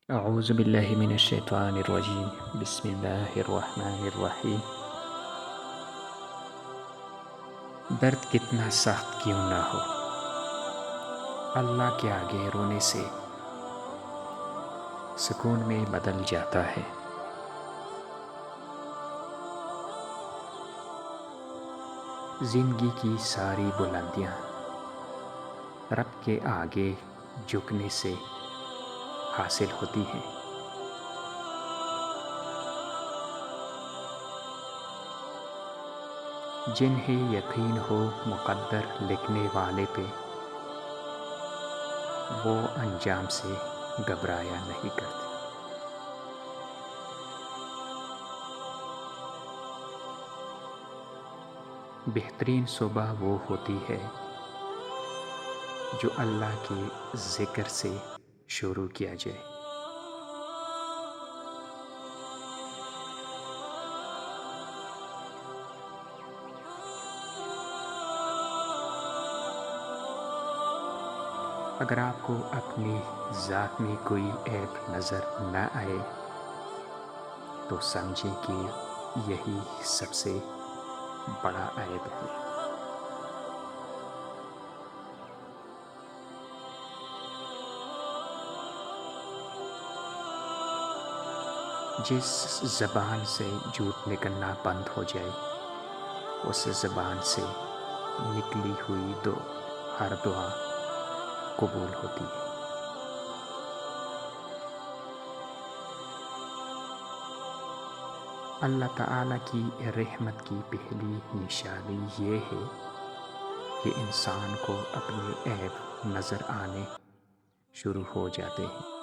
اعوذ باللہ من الشیطان الرجیم بسم اللہ الرحمن الرحیم۔ درد کتنا سخت کیوں نہ ہو، اللہ کے آگے رونے سے سکون میں بدل جاتا ہے۔ زندگی کی ساری بلندیاں رب کے آگے جھکنے سے حاصل ہوتی ہیں۔ جنہیں یقین ہو مقدر لکھنے والے پہ، وہ انجام سے گھبرایا نہیں کرتے۔ بہترین صبح وہ ہوتی ہے جو اللہ کے ذکر سے شروع کیا جائے۔ اگر آپ کو اپنی ذات میں کوئی عیب نظر نہ آئے تو سمجھیں کہ یہی سب سے بڑا عیب ہے۔ جس زبان سے جھوٹ نکلنا بند ہو جائے، اس زبان سے نکلی ہوئی ہر دعا قبول ہوتی ہے۔ اللہ تعالیٰ کی رحمت کی پہلی نشانی یہ ہے کہ انسان کو اپنے عیب نظر آنے شروع ہو جاتے ہیں۔